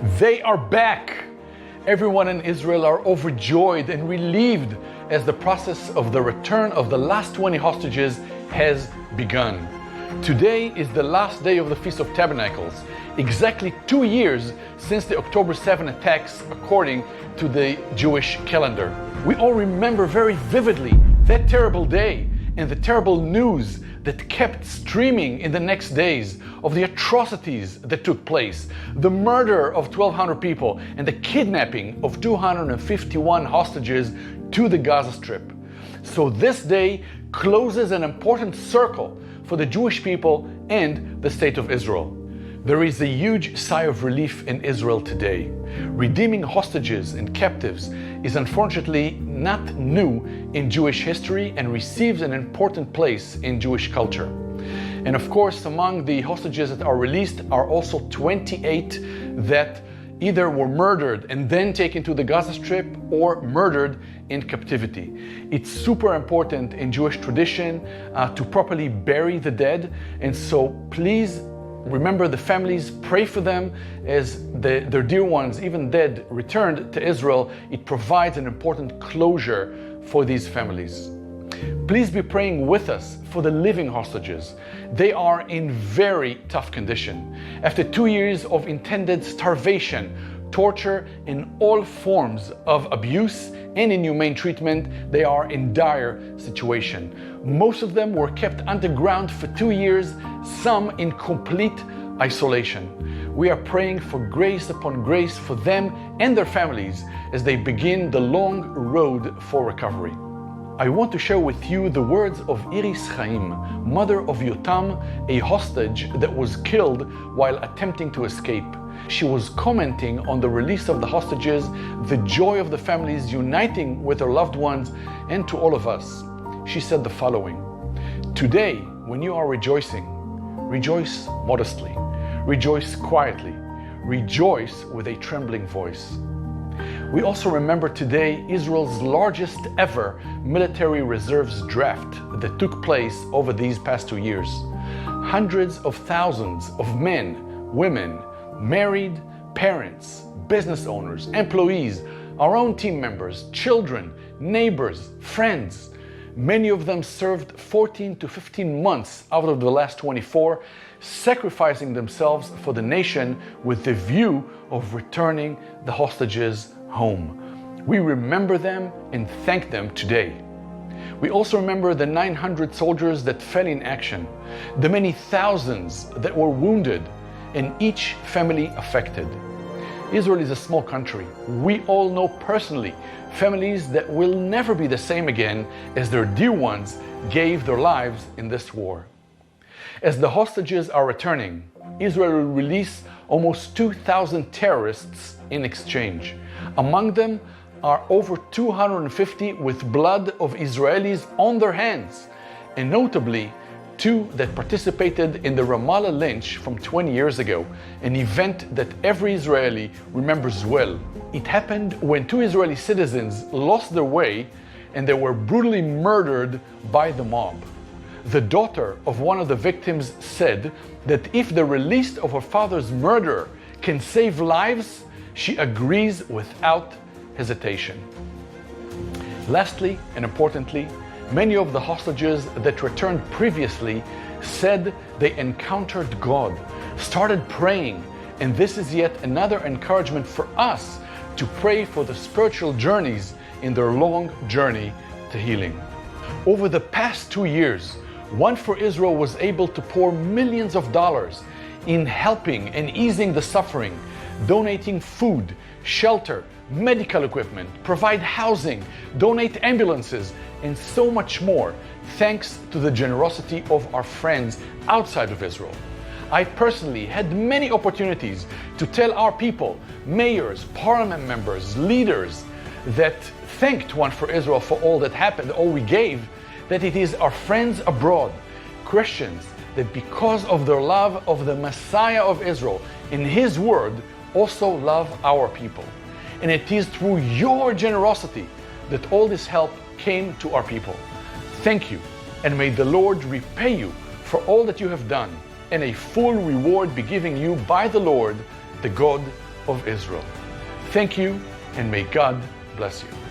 They are back! Everyone in Israel are overjoyed and relieved as the process of the return of the last 20 hostages has begun. Today is the last day of the Feast of Tabernacles, exactly 2 years since the October 7 attacks according to the Jewish calendar. We all remember very vividly that terrible day and the terrible news that kept streaming in the next days of the atrocities that took place, the murder of 1,200 people and the kidnapping of 251 hostages to the Gaza Strip. So this day closes an important circle for the Jewish people and the State of Israel. There is a huge sigh of relief in Israel today. Redeeming hostages and captives is unfortunately not new in Jewish history and receives an important place in Jewish culture. And of course, among the hostages that are released are also 28 that either were murdered and then taken to the Gaza Strip or murdered in captivity. It's super important in Jewish tradition to properly bury the dead, and so please remember the families, pray for them as their dear ones, even dead, returned to Israel. It provides an important closure for these families. Please be praying with us for the living hostages. They are in very tough condition. After 2 years of intended starvation, torture, and all forms of abuse and inhumane treatment, they are in dire situation. Most of them were kept underground for 2 years, some in complete isolation. We are praying for grace upon grace for them and their families as they begin the long road for recovery. I want to share with you the words of Iris Chaim, mother of Yotam, a hostage that was killed while attempting to escape. She was commenting on the release of the hostages, the joy of the families uniting with their loved ones, and to all of us. She said the following: "Today, when you are rejoicing, rejoice modestly, rejoice quietly, rejoice with a trembling voice." We also remember today Israel's largest ever military reserves draft that took place over these past 2 years. Hundreds of thousands of men, women, married, parents, business owners, employees, our own team members, children, neighbors, friends. Many of them served 14 to 15 months out of the last 24, sacrificing themselves for the nation with the view of returning the hostages home. We remember them and thank them today. We also remember the 900 soldiers that fell in action, the many thousands that were wounded, and each family affected. Israel is a small country. We all know personally families that will never be the same again as their dear ones gave their lives in this war. As the hostages are returning, Israel will release almost 2,000 terrorists in exchange. Among them are over 250 with blood of Israelis on their hands, and notably 2 that participated in the Ramallah lynch from 20 years ago, an event that every Israeli remembers well. It happened when 2 Israeli citizens lost their way and they were brutally murdered by the mob. The daughter of one of the victims said that if the release of her father's murderer can save lives, she agrees without hesitation. Lastly, and importantly, many of the hostages that returned previously said they encountered God, started praying, and this is yet another encouragement for us to pray for the spiritual journeys in their long journey to healing. Over the past 2 years, One for Israel was able to pour millions of dollars in helping and easing the suffering, donating food, shelter, medical equipment, provide housing, donate ambulances, and so much more, thanks to the generosity of our friends outside of Israel. I personally had many opportunities to tell our people, mayors, parliament members, leaders, that thanked One for Israel for all that happened, all we gave, that it is our friends abroad, Christians, that because of their love of the Messiah of Israel in His word, also love our people. And it is through your generosity that all this help came to our people. Thank you, and may the Lord repay you for all that you have done, and a full reward be given you by the Lord, the God of Israel. Thank you, and may God bless you.